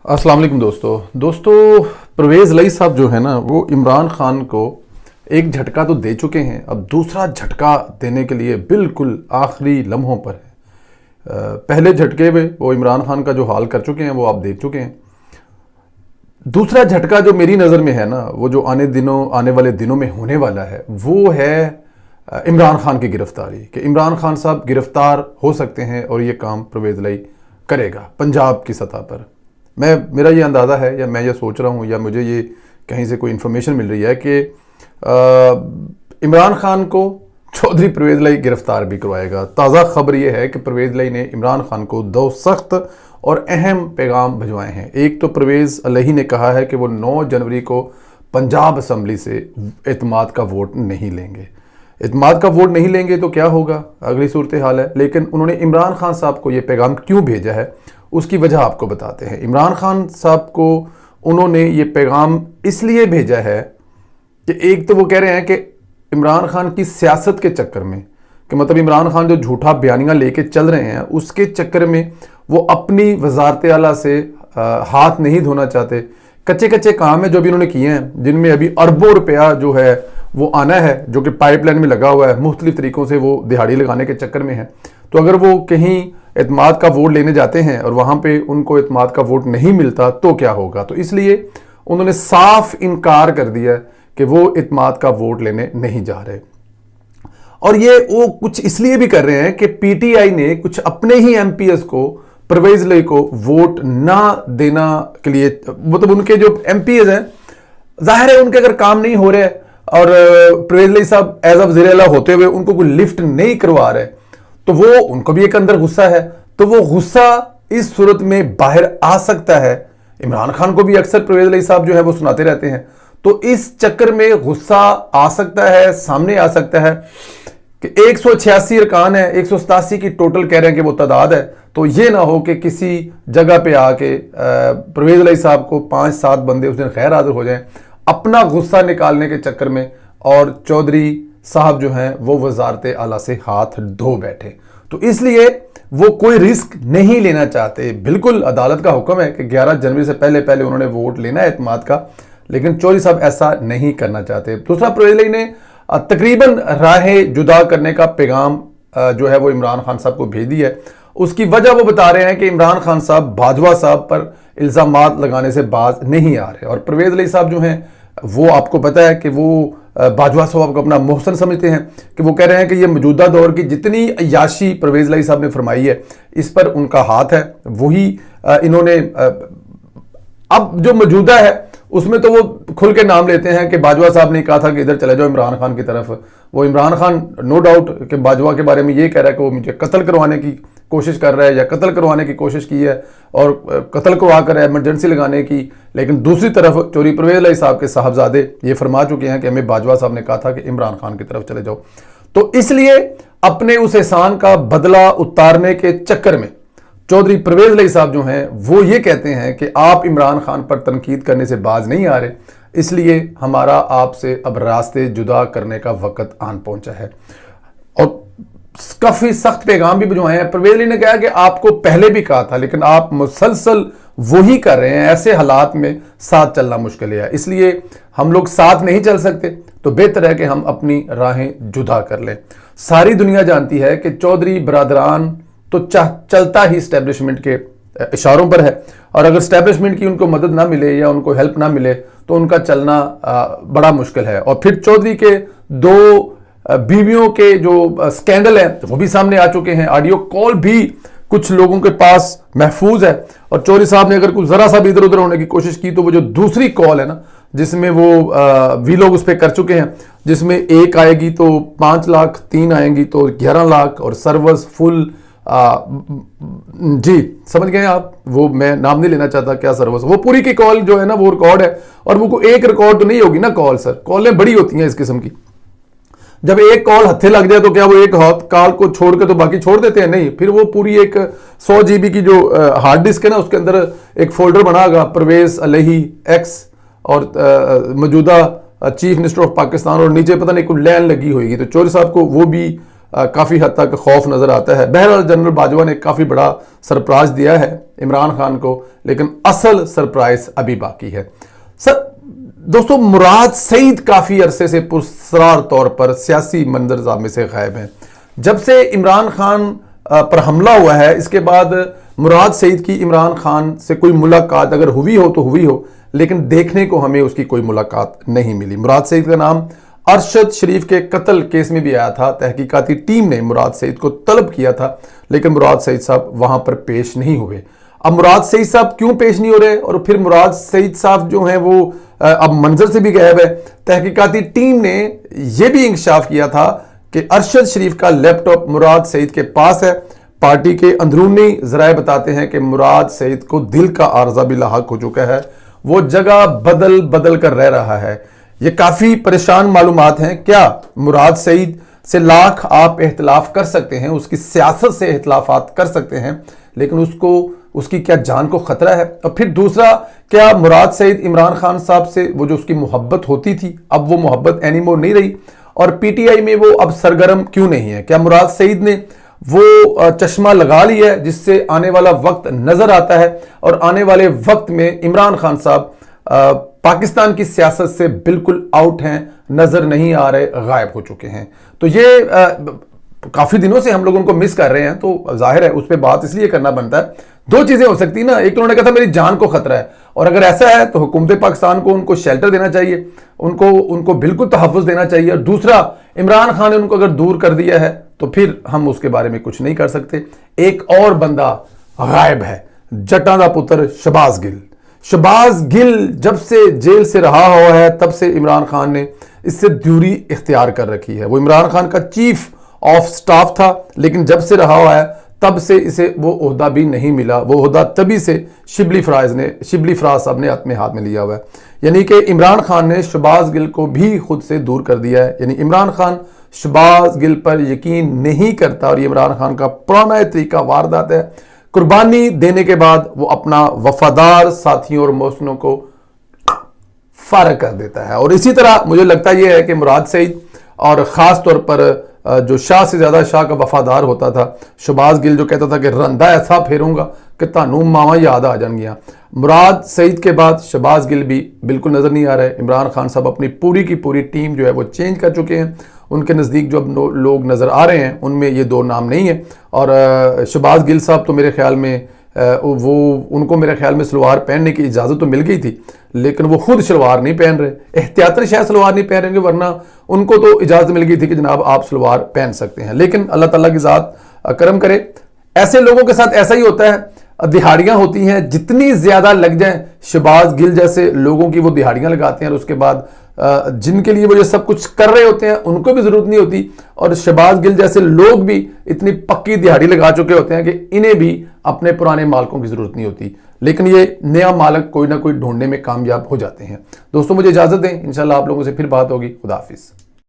अस्सलाम वालेकुम दोस्तों परवेज़ लई साहब जो है ना वो इमरान खान को एक झटका तो दे चुके हैं। अब दूसरा झटका देने के लिए बिल्कुल आखिरी लम्हों पर है। पहले झटके में वो इमरान खान का जो हाल कर चुके हैं वो आप देख चुके हैं। दूसरा झटका जो मेरी नज़र में है ना वो जो आने वाले दिनों में होने वाला है वो है इमरान खान की गिरफ्तारी। कि इमरान खान साहब गिरफ्तार हो सकते हैं और ये काम परवेज़ लई करेगा पंजाब की सतह पर। मेरा ये अंदाज़ा है या मैं ये सोच रहा हूँ या मुझे ये कहीं से कोई इन्फॉर्मेशन मिल रही है कि इमरान खान को चौधरी परवेज़ लई गिरफ्तार भी करवाएगा। ताज़ा खबर ये है कि परवेज़ लई ने इमरान खान को दो सख्त और अहम पैगाम भिजवाए हैं। एक तो परवेज़ लई ने कहा है कि वो 9 जनवरी को पंजाब असम्बली से एतमाद का वोट नहीं लेंगे। एतमाद का वोट नहीं लेंगे तो क्या होगा, अगली सूरत हाल है। लेकिन उन्होंने इमरान खान साहब को ये पैगाम क्यों भेजा है उसकी वजह आपको बताते हैं। इमरान खान साहब को उन्होंने ये पैगाम इसलिए भेजा है कि एक तो वो कह रहे हैं कि इमरान खान की सियासत के चक्कर में, कि मतलब इमरान खान जो झूठा बयानियां लेके चल रहे हैं उसके चक्कर में वो अपनी वजारत आला से हाथ नहीं धोना चाहते। कच्चे कच्चे काम है जो भी उन्होंने किए हैं, जिनमें अभी अरबों रुपया जो है वो आना है, जो कि पाइपलाइन में लगा हुआ है, मुख्तलिफ तरीक़ों से वो दिहाड़ी लगाने के चक्कर में है। तो अगर वो कहीं एतमाद का वोट लेने जाते हैं और वहाँ पे उनको एतमाद का वोट नहीं मिलता तो क्या होगा। तो इसलिए उन्होंने साफ इनकार कर दिया कि वो एतमाद का वोट लेने नहीं जा रहे। और ये वो कुछ इसलिए भी कर रहे हैं कि पीटीआई ने कुछ अपने ही एमपीएस को परवेज़ लई को वोट ना देना के लिए, मतलब उनके जो एमपीएस हैं जाहिर है उनके अगर काम नहीं हो रहे और परवेज़ लई साहब एज ऑफ वज़ीर-ए-आला होते हुए उनको कोई लिफ्ट नहीं करवा रहे तो वो उनको भी एक अंदर गुस्सा है। तो वो गुस्सा इस सूरत में बाहर आ सकता है। इमरान खान को भी अक्सर परवेज़ लई साहब जो है वो सुनाते रहते हैं। तो इस चक्कर में गुस्सा आ सकता है, सामने आ सकता है कि 186 अरकान है, 187 की टोटल कह रहे हैं कि वो तादाद है। तो ये ना हो कि किसी जगह पे आके परवेज़ लई साहब को 5-7 बंदे उस दिन खैर हाजिर हो जाएं अपना गुस्सा निकालने के चक्कर में और चौधरी साहब जो हैं वो वजारत आला से हाथ धो बैठे। तो इसलिए वो कोई रिस्क नहीं लेना चाहते। बिल्कुल अदालत का हुक्म है कि 11 जनवरी से पहले पहले उन्होंने वोट लेना है एतमाद का, लेकिन चौधरी साहब ऐसा नहीं करना चाहते। दूसरा, परवेज़ लई ने तकरीबन राहें जुदा करने का पैगाम जो है वो इमरान खान साहब को भेज दिया है। उसकी वजह वो बता रहे हैं कि इमरान खान साहब बाजवा साहब पर इल्ज़ामात लगाने से बाज नहीं आ रहे। और परवेज़ लई साहब जो हैं वो आपको पता है कि वो बाजवा साहब को अपना मोहसन समझते हैं, कि वो कह रहे हैं कि ये मौजूदा दौर की जितनी अय्याशी परवेज़ लई साहब ने फरमाई है इस पर उनका हाथ है। वही इन्होंने अब जो मौजूदा है उसमें तो वो खुल के नाम लेते हैं कि बाजवा साहब ने कहा था कि इधर चले जाओ इमरान खान की तरफ। वो इमरान खान नो डाउट कि बाजवा के बारे में ये कह रहा है कि वो मुझे कत्ल करवाने की कोशिश कर रहा है या कत्ल करवाने की कोशिश की है और कत्ल करवा कर एमरजेंसी लगाने की। लेकिन दूसरी तरफ चौधरी परवेज़ लई साहब के साहबजादे ये फरमा चुके हैं कि हमें बाजवा साहब ने कहा था कि इमरान खान की तरफ चले जाओ। तो इसलिए अपने उस एहसान का बदला उतारने के चक्कर में चौधरी परवेज़ लई साहब जो हैं वो ये कहते हैं कि आप इमरान खान पर तनकीद करने से बाज नहीं आ रहे, इसलिए हमारा आपसे अब रास्ते जुदा करने का वक्त आन पहुंचा है। और काफी सख्त पैगाम भी भिजवाए हैं। परवेज़ लई ने कहा कि आपको पहले भी कहा था लेकिन आप मुसलसल वही कर रहे हैं, ऐसे हालात में साथ चलना मुश्किल है, इसलिए हम लोग साथ नहीं चल सकते, तो बेहतर है कि हम अपनी राहें जुदा कर लें। सारी दुनिया जानती है कि चौधरी बरादरान तो चलता ही इस्टेब्लिशमेंट के इशारों पर है और अगर इस्टेब्लिशमेंट की उनको मदद ना मिले या उनको हेल्प ना मिले तो उनका चलना बड़ा मुश्किल है। और फिर चौधरी के 2 बीवियों के जो स्कैंडल है वो भी सामने आ चुके हैं। ऑडियो कॉल भी कुछ लोगों के पास महफूज है और चौधरी साहब ने अगर कुछ जरा सा भी इधर उधर होने की कोशिश की तो वो जो दूसरी कॉल है ना जिसमें वो वीलॉग उस पर कर चुके हैं, जिसमें एक आएगी तो 5 लाख, 3 आएंगी तो 11 लाख और सर्वर्स फुल जी समझ गए आप। वो मैं नाम नहीं लेना चाहता क्या सर्वर्स, वो पूरी की कॉल जो है ना वो रिकॉर्ड है और वो एक रिकॉर्ड तो नहीं होगी ना कॉल, सर कॉलें बड़ी होती हैं इस किस्म की। जब एक कॉल हथे लग जाए तो क्या वो एक कॉल को छोड़ के तो बाकी छोड़ देते हैं? नहीं, फिर वो पूरी एक 100 GB की जो हार्ड डिस्क है ना उसके अंदर एक फोल्डर बना होगा परवेज़ लई एक्स और मौजूदा चीफ मिनिस्टर ऑफ पाकिस्तान और नीचे पता नहीं कोई लाइन लगी होगी। तो चौधरी साहब को वो भी काफ़ी हद तक खौफ नज़र आता है। बहरहाल जनरल बाजवा ने काफ़ी बड़ा सरप्राइज दिया है इमरान खान को, लेकिन असल सरप्राइज अभी बाकी है। दोस्तों, मुराद सईद काफ़ी अरसे से पुरस्कार तौर पर सियासी मंजरजाम में से गायब हैं। जब से इमरान खान पर हमला हुआ है, इसके बाद मुराद सईद की इमरान खान से कोई मुलाकात अगर हुई हो तो हुई हो, लेकिन देखने को हमें उसकी कोई मुलाकात नहीं मिली। मुराद सईद का नाम अरशद शरीफ के कत्ल केस में भी आया था। तहकीकाती टीम ने मुराद सईद को तलब किया था, लेकिन मुराद सईद साहब वहां पर पेश नहीं हुए। अब मुराद सईद साहब क्यों पेश नहीं हो रहे, और फिर मुराद सईद साहब जो हैं वो अब मंजर से भी गायब है। तहकीकाती टीम ने यह भी इंकशाफ किया था कि अरशद शरीफ का लैपटॉप मुराद सईद के पास है। पार्टी के अंदरूनी जराए बताते हैं कि मुराद सईद को दिल का आर्जा भी लाहक हो चुका है, वो जगह बदल बदल कर रह रहा है। ये काफी परेशान मालूमात हैं। क्या मुराद सईद से लाख आप इख्तिलाफ कर सकते हैं, उसकी सियासत से इख्तिलाफात कर सकते हैं, लेकिन उसकी क्या जान को खतरा है? और फिर दूसरा, क्या मुराद सईद इमरान खान साहब से वो जो उसकी मोहब्बत होती थी, अब वो मोहब्बत एनीमोर नहीं रही, और पीटीआई में वो अब सरगर्म क्यों नहीं है? क्या मुराद सईद ने वो चश्मा लगा लिया है जिससे आने वाला वक्त नजर आता है, और आने वाले वक्त में इमरान खान साहब पाकिस्तान की सियासत से बिल्कुल आउट हैं, नजर नहीं आ रहे, गायब हो चुके हैं? तो ये काफी दिनों से हम लोग उनको मिस कर रहे हैं, तो जाहिर है उस पर बात इसलिए करना बनता है। दो चीजें हो सकती ना, एक तो उन्होंने कहा था मेरी जान को खतरा है, और अगर ऐसा है तो हुकूमत पाकिस्तान को उनको शेल्टर देना चाहिए, उनको बिल्कुल तहफ़्फ़ुज़ देना चाहिए। और दूसरा, इमरान खान ने उनको अगर दूर कर दिया है तो फिर हम उसके बारे में कुछ नहीं कर सकते। एक और बंदा गायब है, जट्टां दा पुत्र शहबाज गिल। शहबाज गिल जब से जेल से रहा हुआ है, तब से इमरान खान ने इससे दूरी इख्तियार कर रखी है। वो इमरान खान का चीफ ऑफ स्टाफ था, लेकिन जब से रहा हुआ है तब से इसे वो ओहदा भी नहीं मिला। वो ओहदा तभी से शिबली फराज साहब ने अपने हाथ में लिया हुआ है। यानी कि इमरान खान ने शहबाज गिल को भी खुद से दूर कर दिया है। यानी इमरान खान शहबाज गिल पर यकीन नहीं करता, और ये इमरान खान का पुराना तरीका वारदात है। कुर्बानी देने के बाद वो अपना वफादार साथियों और मोहसिनों को फारग कर देता है। और इसी तरह मुझे लगता यह है कि मुराद सईद, और ख़ास तौर पर जो शाह से ज़्यादा शाह का वफादार होता था शहबाज गिल, जो कहता था कि रंदा ऐसा फेरूंगा कि तानू मावा याद आ जाएंगियां, मुराद सईद के बाद शहबाज गिल भी बिल्कुल नज़र नहीं आ रहा है। इमरान खान साहब अपनी पूरी की पूरी टीम जो है वो चेंज कर चुके हैं। उनके नज़दीक जो अब लोग नज़र आ रहे हैं उनमें ये दो नाम नहीं है। और शहबाज गिल साहब तो मेरे ख्याल में उनको मेरे ख्याल में सलवार पहनने की इजाज़त तो मिल गई थी, लेकिन वो खुद सलवार नहीं पहन रहे, एहतियातन शायद सलवार नहीं पहन रहे, वरना उनको तो इजाज़त मिल गई थी कि जनाब आप सलवार पहन सकते हैं। लेकिन अल्लाह ताला की ज़ात करम करे। ऐसे लोगों के साथ ऐसा ही होता है, दिहाड़ियाँ होती हैं, जितनी ज़्यादा लग जाएं, शहबाज गिल जैसे लोगों की वो दिहाड़ियाँ लगाते हैं, और उसके बाद जिनके लिए वो ये सब कुछ कर रहे होते हैं उनको भी ज़रूरत नहीं होती, और शहबाज गिल जैसे लोग भी इतनी पक्की दिहाड़ी लगा चुके होते हैं कि इन्हें भी अपने पुराने मालिकों की ज़रूरत नहीं होती, लेकिन ये नया मालिक कोई ना कोई ढूंढने में कामयाब हो जाते हैं। दोस्तों, मुझे इजाज़त दें, इंशाल्लाह आप लोगों से फिर बात होगी। खुदा हाफिज़।